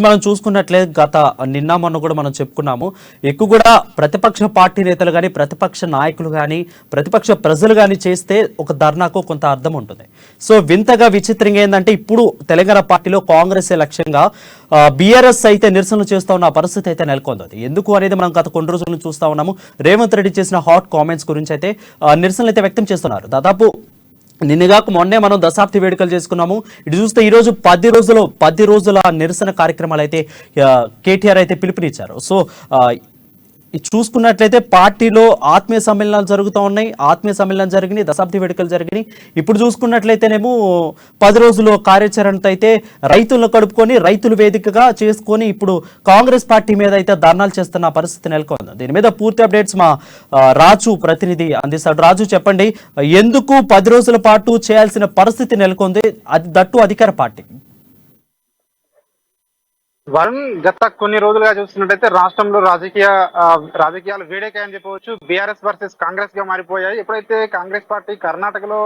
మనం చూసుకున్నట్లయితే గత నిన్న మొన్న కూడా మనం చెప్పుకున్నాము. ఎక్కువ కూడా ప్రతిపక్ష పార్టీ నేతలు కానీ, ప్రతిపక్ష నాయకులు కానీ, ప్రతిపక్ష ప్రజలు కానీ చేస్తే ఒక ధర్నాకు కొంత అర్థం ఉంటుంది. సో వింతగా విచిత్రంగా ఏంటంటే ఇప్పుడు తెలంగాణ పార్టీలో కాంగ్రెస్ లక్ష్యంగా బీఆర్ఎస్ అయితే నిరసనలు చేస్తూ ఉన్న పరిస్థితి అయితే నెలకొంది. ఎందుకు అనేది మనం గత కొన్ని రోజుల నుంచి చూస్తూ ఉన్నాము. రేవంత్ రెడ్డి చేసిన హాట్ కామెంట్స్ గురించి అయితే నిరసనలు అయితే వ్యక్తం చేస్తున్నారు. దాదాపు నిన్నగాక మొన్నే మనం దశాబ్ది వేడుకలు చేసుకున్నాము. ఇటు చూస్తే ఈ రోజు 10 రోజుల నిరసన కార్యక్రమాలు అయితే కేటీఆర్ అయితే పిలుపునిచ్చారు. సో చూసుకున్నట్లయితే పార్టీలో ఆత్మీయ సమ్మేళనాలు జరుగుతూ ఉన్నాయి. ఆత్మీయ సమ్మేళనాలు జరిగినాయి, దశాబ్ది వేడుకలు జరిగినాయి. ఇప్పుడు చూసుకున్నట్లయితేనేమో 10 రోజుల కార్యాచరణతో అయితే రైతులను కడుపుకొని రైతులు వేదికగా చేసుకొని ఇప్పుడు కాంగ్రెస్ పార్టీ మీద అయితే ధర్నాలు చేస్తున్న పరిస్థితి నెలకొంది. దీని మీద పూర్తి అప్డేట్స్ మా రాజు ప్రతినిధి అందిస్తాడు. రాజు, చెప్పండి, ఎందుకు 10 రోజుల పాటు చేయాల్సిన పరిస్థితి నెలకొంది, అది దట్టు అధికార పార్టీ? వరుణ్, గత కొన్ని రోజులుగా చూస్తున్నట్టయితే రాష్ట్రంలో రాజకీయాలు వేడెక్కాయని చెప్పవచ్చు. బీఆర్ఎస్ వర్సెస్ కాంగ్రెస్ గా మారిపోయాయి. ఎప్పుడైతే కాంగ్రెస్ పార్టీ కర్ణాటకలో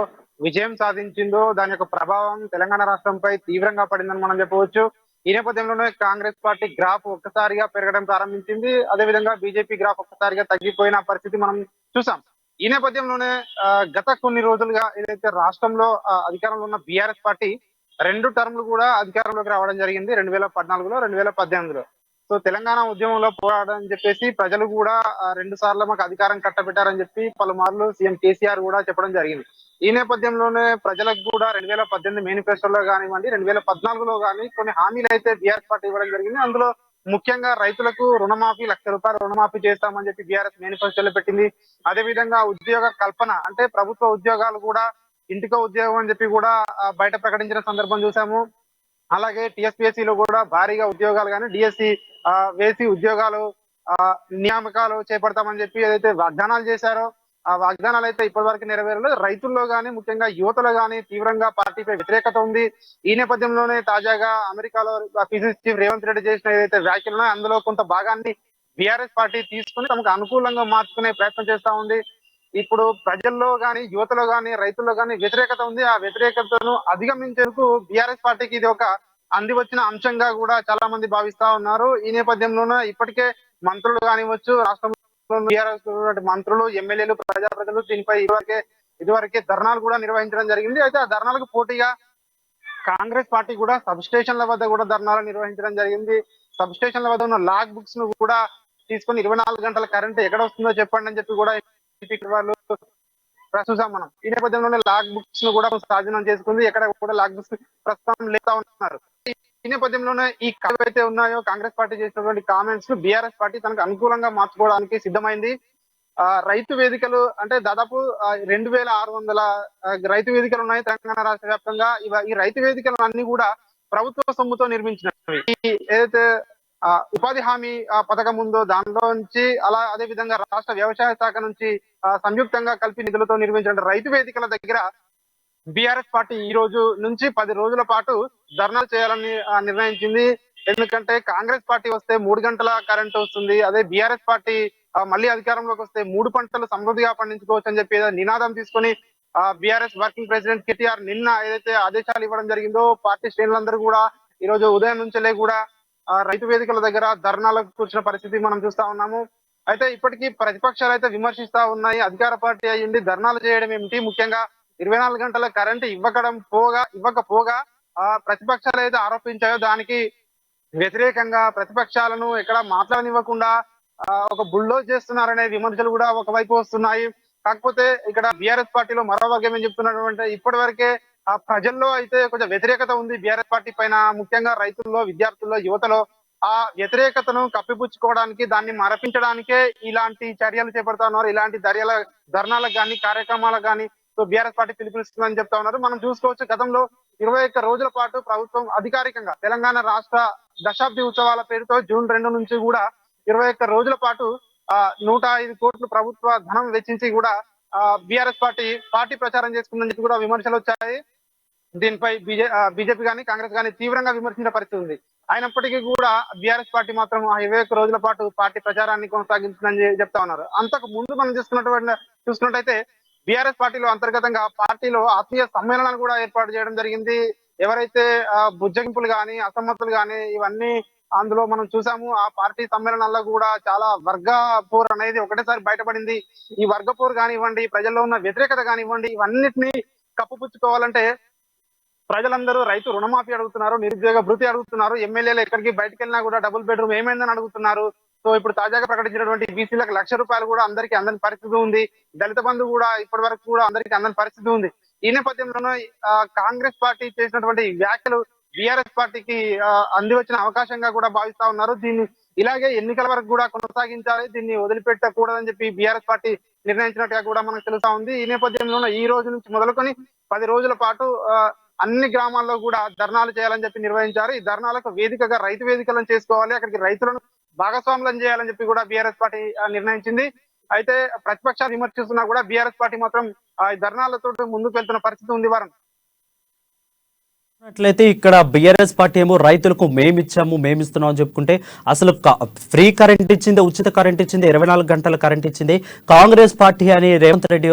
విజయం సాధించిందో దాని యొక్క ప్రభావం తెలంగాణ రాష్ట్రంపై తీవ్రంగా పడిందని మనం చెప్పవచ్చు. ఈ నేపథ్యంలోనే కాంగ్రెస్ పార్టీ గ్రాఫ్ ఒక్కసారిగా పెరగడం ప్రారంభించింది. అదేవిధంగా బీజేపీ గ్రాఫ్ ఒక్కసారిగా తగ్గిపోయిన పరిస్థితి మనం చూసాం. ఈ నేపథ్యంలోనే గత కొన్ని రోజులుగా ఏదైతే రాష్ట్రంలో అధికారంలో ఉన్న బీఆర్ఎస్ పార్టీ 2 టర్మ్లు కూడా అధికారంలోకి రావడం జరిగింది, 2014లో 2018లో. సో తెలంగాణ ఉద్యమంలో పోరాడని చెప్పేసి ప్రజలు కూడా 2 సార్లు మాకు అధికారం కట్టబెట్టారని చెప్పి పలుమార్లు సీఎం కేసీఆర్ కూడా చెప్పడం జరిగింది. ఈ నేపథ్యంలోనే ప్రజలకు కూడా 2018 మేనిఫెస్టోలో కానివ్వండి, 2014లో కానీ కొన్ని హామీలు అయితే బీఆర్ఎస్ పార్టీ ఇవ్వడం జరిగింది. అందులో ముఖ్యంగా రైతులకు రుణమాఫీ, ₹1,00,000 రుణమాఫీ చేస్తామని చెప్పి బీఆర్ఎస్ మేనిఫెస్టోలో పెట్టింది. అదే విధంగా ఉద్యోగ కల్పన, అంటే ప్రభుత్వ ఉద్యోగాలు కూడా ఇంటికో ఉద్యోగం అని చెప్పి కూడా బయట ప్రకటించిన సందర్భం చూసాము. అలాగే టీఎస్పీఎస్సీ లో కూడా భారీగా ఉద్యోగాలు కానీ డిఎస్సి వేసి ఉద్యోగాలు నియామకాలు చేపడతామని చెప్పి ఏదైతే వాగ్దానాలు చేశారో ఆ వాగ్దానాలు అయితే ఇప్పటి వరకు నెరవేరలేదు. రైతుల్లో గానీ, ముఖ్యంగా యువతలో గానీ తీవ్రంగా పార్టీపై వ్యతిరేకత ఉంది. ఈ నేపథ్యంలోనే తాజాగా అమెరికాలో పిసిసి చీఫ్ రేవంత్ రెడ్డి చేసిన ఏదైతే వ్యాఖ్యలు ఉన్నాయో అందులో కొంత భాగాన్ని బీఆర్ఎస్ పార్టీ తీసుకుని తమకు అనుకూలంగా మార్చుకునే ప్రయత్నం చేస్తా ఉంది. ఇప్పుడు ప్రజల్లో గాని, యువతలో గాని, రైతుల్లో గాని వ్యతిరేకత ఉంది. ఆ వ్యతిరేకతను అధిగమించేందుకు బీఆర్ఎస్ పార్టీకి ఇది ఒక అంది వచ్చిన అంశంగా కూడా చాలా మంది భావిస్తా ఉన్నారు. ఈ నేపథ్యంలోనే ఇప్పటికే మంత్రులు కానివచ్చు, రాష్ట్రంలో బీఆర్ఎస్ మంత్రులు, ఎమ్మెల్యేలు, ప్రజాప్రతినిధులు దీనిపై ఇదివరకే ధర్నాలు కూడా నిర్వహించడం జరిగింది. అయితే ఆ ధర్నాలకు పోటీగా కాంగ్రెస్ పార్టీ కూడా సబ్ స్టేషన్ల వద్ద కూడా ధర్నాలు నిర్వహించడం జరిగింది. సబ్ స్టేషన్ల వద్ద ఉన్న లాగ్ బుక్స్ ను కూడా తీసుకొని 24 గంటల కరెంట్ ఎక్కడ వస్తుందో చెప్పండి అని చెప్పి కూడా వాళ్ళు చూసాం మనం. ఈ నేపథ్యంలోనే లాగ్ బుక్స్ ను కూడా స్వాధీనం చేసుకుంది. ఎక్కడ కూడా లాగ్ బుక్స్ ప్రస్తుతం లేతా ఉన్నారు. ఈ నేపథ్యంలోనే ఈ అయితే ఉన్నాయో కాంగ్రెస్ పార్టీ చేసినటువంటి కామెంట్స్ ను బీఆర్ఎస్ పార్టీ తనకు అనుకూలంగా మార్చుకోవడానికి సిద్ధమైంది. రైతు వేదికలు అంటే దాదాపు 2600 రైతు వేదికలు ఉన్నాయి తెలంగాణ రాష్ట్ర వ్యాప్తంగా. ఈ రైతు వేదికలు అన్ని కూడా ప్రభుత్వ సొమ్ముతో నిర్మించినవి. ఏదైతే ఉపాధి హామీ పథకం ఉందో దానిలో నుంచి, అదే విధంగా రాష్ట్ర వ్యవసాయ శాఖ నుంచి సంయుక్తంగా కలిపి నిధులతో నిర్మించిన రైతు వేదికల దగ్గర బీఆర్ఎస్ పార్టీ ఈ రోజు నుంచి 10 రోజుల పాటు ధర్నాలు చేయాలని నిర్ణయించింది. ఎందుకంటే కాంగ్రెస్ పార్టీ వస్తే 3 గంటల కరెంట్ వస్తుంది, అదే బీఆర్ఎస్ పార్టీ మళ్ళీ అధికారంలోకి వస్తే 3 పంటలు సమృద్ధిగా పండించుకోవచ్చు అని చెప్పి నినాదం తీసుకొని బీఆర్ఎస్ వర్కింగ్ ప్రెసిడెంట్ కేటీఆర్ నిన్న ఏదైతే ఆదేశాలు ఇవ్వడం జరిగిందో పార్టీ శ్రేణులందరూ కూడా ఈ రోజు ఉదయం నుంచే కూడా రైతు వేదికల దగ్గర ధర్నాలకు కూర్చున్న పరిస్థితి మనం చూస్తా ఉన్నాము. అయితే ఇప్పటికీ ప్రతిపక్షాలు అయితే విమర్శిస్తా ఉన్నాయి, అధికార పార్టీ అయ్యింది ధర్నాలు చేయడం ఏమిటి, ముఖ్యంగా 24 గంటల కరెంట్ ఇవ్వకపోగా ప్రతిపక్షాలు అయితే ఆరోపించాయో దానికి వ్యతిరేకంగా ప్రతిపక్షాలను ఎక్కడ మాట్లాడనివ్వకుండా ఒక బుల్డోజ్ చేస్తున్నారనే విమర్శలు కూడా ఒకవైపు వస్తున్నాయి. కాకపోతే ఇక్కడ బీఆర్ఎస్ పార్టీలో మరో వర్గం ఏం చెప్తున్నటువంటి ఇప్పటి వరకే ఆ ప్రజల్లో అయితే కొంచెం వ్యతిరేకత ఉంది బీఆర్ఎస్ పార్టీ పైన, ముఖ్యంగా రైతుల్లో, విద్యార్థుల్లో, యువతలో. ఆ వ్యతిరేకతను కప్పిపుచ్చుకోవడానికి, దాన్ని మరపించడానికే ఇలాంటి చర్యలు చేపడతా ఉన్నారు. ఇలాంటి ధర్నాలకు కానీ, కార్యక్రమాలకు కానీ సో బీఆర్ఎస్ పార్టీ పిలుపునిస్తుందని చెప్తా ఉన్నారు. మనం చూసుకోవచ్చు, గతంలో 21 రోజుల పాటు ప్రభుత్వం అధికారికంగా తెలంగాణ రాష్ట్ర దశాబ్ది ఉత్సవాల పేరుతో జూన్ 2 నుంచి కూడా 21 రోజుల పాటు 105 కోట్లు ప్రభుత్వ ధనం వెచ్చించి కూడా బీఆర్ఎస్ పార్టీ ప్రచారం చేసుకుందని చెప్పి కూడా విమర్శలు వచ్చాయి. దీనిపై బీజేపీ కానీ, కాంగ్రెస్ కానీ తీవ్రంగా విమర్శించిన పరిస్థితి ఉంది. అయినప్పటికీ కూడా బీఆర్ఎస్ పార్టీ మాత్రం 21 రోజుల పాటు పార్టీ ప్రచారాన్ని కొనసాగించిందని చెప్తా ఉన్నారు. అంతకు ముందు మనం చూసుకున్నట్టయితే బీఆర్ఎస్ పార్టీలో అంతర్గతంగా పార్టీలో ఆత్మీయ సమ్మేళనాలు కూడా ఏర్పాటు చేయడం జరిగింది. ఎవరైతే బుజ్జగింపులు గాని, అసమ్మతులు గాని ఇవన్నీ అందులో మనం చూసాము ఆ పార్టీ సమ్మేళనాల్లో కూడా చాలా వర్గ పోరు అనేది ఒకటేసారి బయటపడింది. ఈ వర్గ పోరు కానివ్వండి, ప్రజల్లో ఉన్న వ్యతిరేకత కానివ్వండి, ఇవన్నిటిని కప్పుపుచ్చుకోవాలంటే ప్రజలందరూ రైతు రుణమాఫీ అడుగుతున్నారు, నిరుద్యోగ భృతి అడుగుతున్నారు, ఎమ్మెల్యేలు ఎక్కడికి బయటకెళ్ళినా కూడా డబుల్ బెడ్రూమ్ ఏమైందని అడుగుతున్నారు. సో ఇప్పుడు తాజాగా ప్రకటించినటువంటి బీసీలకు ₹1,00,000 కూడా అందరికీ అందని పరిస్థితి ఉంది. దళిత బంధు కూడా ఇప్పటి వరకు కూడా అందరికీ అందని పరిస్థితి ఉంది. ఈ నేపథ్యంలోనే కాంగ్రెస్ పార్టీ చేసినటువంటి వ్యాఖ్యలు బీఆర్ఎస్ పార్టీకి అందివచ్చిన అవకాశంగా కూడా భావిస్తా ఉన్నారు. దీన్ని ఇలాగే ఎన్నికల వరకు కూడా కొనసాగించాలి, దీన్ని వదిలిపెట్టకూడదని చెప్పి బీఆర్ఎస్ పార్టీ నిర్ణయించినట్టుగా కూడా మనకు తెలుస్తా ఉంది. ఈ నేపథ్యంలోనే ఈ రోజు నుంచి మొదలుకొని 10 రోజుల పాటు అన్ని గ్రామాల్లో కూడా ధర్నాలు చేయాలని చెప్పి నిర్వహించారు. ఈ ధర్నాలకు వేదికగా రైతు వేదికలను చేసుకోవాలి, అక్కడికి రైతులను భాగస్వాములను చేయాలని చెప్పి కూడా బీఆర్ఎస్ పార్టీ నిర్ణయించింది. అయితే ప్రతిపక్షాలు విమర్శిస్తున్నా కూడా బీఆర్ఎస్ పార్టీ మాత్రం ఈ ధర్నాలతో ముందుకు వెళ్తున్న పరిస్థితి ఉంది వారం. అట్లయితే ఇక్కడ బీఆర్ఎస్ పార్టీ ఏమో రైతులకు మేమిచ్చాము మేమిస్తున్నాం అని చెప్పుకుంటే అసలు ఫ్రీ కరెంట్ ఇచ్చింది, ఉచిత కరెంట్ ఇచ్చింది, 24 గంటల కరెంట్ ఇచ్చింది కాంగ్రెస్ పార్టీ అని రేవంత్ రెడ్డి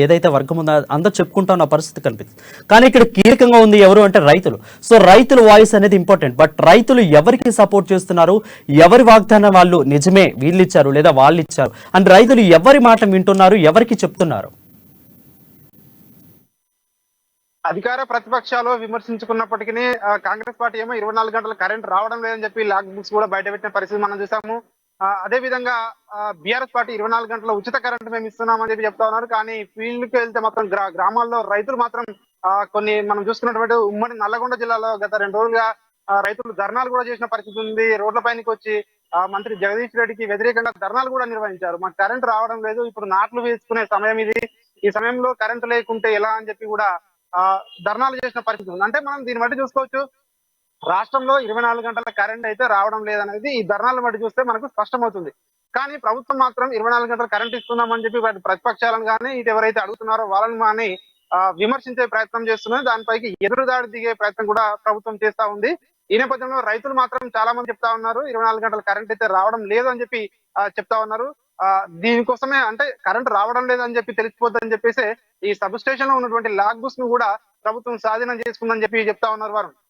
ఏదైతే వర్గం ఉందో అందరూ చెప్పుకుంటా ఉన్న పరిస్థితి కనిపిస్తుంది. కానీ ఇక్కడ కీలకంగా ఉంది ఎవరు అంటే రైతులు. సో రైతుల వాయిస్ అనేది ఇంపార్టెంట్. బట్ రైతులు ఎవరికి సపోర్ట్ చేస్తున్నారు, ఎవరి వాగ్దానం వాళ్ళు నిజమే వీళ్ళు ఇచ్చారు లేదా వాళ్ళు ఇచ్చారు అండ్ రైతులు ఎవరి మాట వింటున్నారు, ఎవరికి చెప్తున్నారు? అధికార ప్రతిపక్షాలు విమర్శించుకున్నప్పటికీ కాంగ్రెస్ పార్టీ ఏమో 24 గంటల కరెంట్ రావడం లేదని చెప్పి లాగ్ బుక్స్ కూడా బయట పెట్టిన పరిస్థితి మనం చూసాము. అదే విధంగా బీఆర్ఎస్ పార్టీ 24 గంటల ఉచిత కరెంట్ మేము ఇస్తున్నామని చెప్పి చెప్తా ఉన్నారు. కానీ ఫీల్డ్ కి వెళ్తే మాత్రం గ్రామాల్లో రైతులు మాత్రం కొన్ని మనం చూసుకున్నటువంటి ఉమ్మడి నల్లగొండ జిల్లాలో గత 2 రోజులుగా రైతులు ధర్నాలు కూడా చేసిన పరిస్థితి ఉంది. రోడ్ల పైనకి వచ్చి మంత్రి జగదీష్ రెడ్డికి వ్యతిరేకంగా ధర్నాలు కూడా నిర్వహించారు. మాకు కరెంట్ రావడం లేదు, ఇప్పుడు నాట్లు వేసుకునే సమయం ఇది, ఈ సమయంలో కరెంట్ లేకుంటే ఎలా అని చెప్పి కూడా ధర్నాలు చేసిన పరిస్థితి ఉంది. అంటే మనం దీన్ని బట్టి చూసుకోవచ్చు, రాష్ట్రంలో 24 గంటల కరెంట్ అయితే రావడం లేదనేది ఈ ధర్నాలను బట్టి చూస్తే మనకు స్పష్టమవుతుంది. కానీ ప్రభుత్వం మాత్రం 24 గంటల కరెంట్ ఇస్తున్నామని చెప్పి వాటి ప్రతిపక్షాలను కానీ ఇటు ఎవరైతే అడుగుతున్నారో వాళ్ళని కానీ విమర్శించే ప్రయత్నం చేస్తున్నది. దానిపైకి ఎదురుదాడి దిగే ప్రయత్నం కూడా ప్రభుత్వం చేస్తా ఉంది. ఈ నేపథ్యంలో రైతులు మాత్రం చాలా మంది చెప్తా ఉన్నారు 24 గంటల కరెంట్ అయితే రావడం లేదు అని చెప్పి చెప్తా ఉన్నారు. దీనికోసమే అంటే కరెంట్ రావడం లేదని చెప్పి తెలిసిపోద్దని చెప్పేసి ఈ సబ్ స్టేషన్ లో ఉన్నటువంటి లాగ్ బుక్స్ ను కూడా ప్రభుత్వం స్వాధీనం చేసుకుందని చెప్పి చెప్తా ఉన్నారు వారు.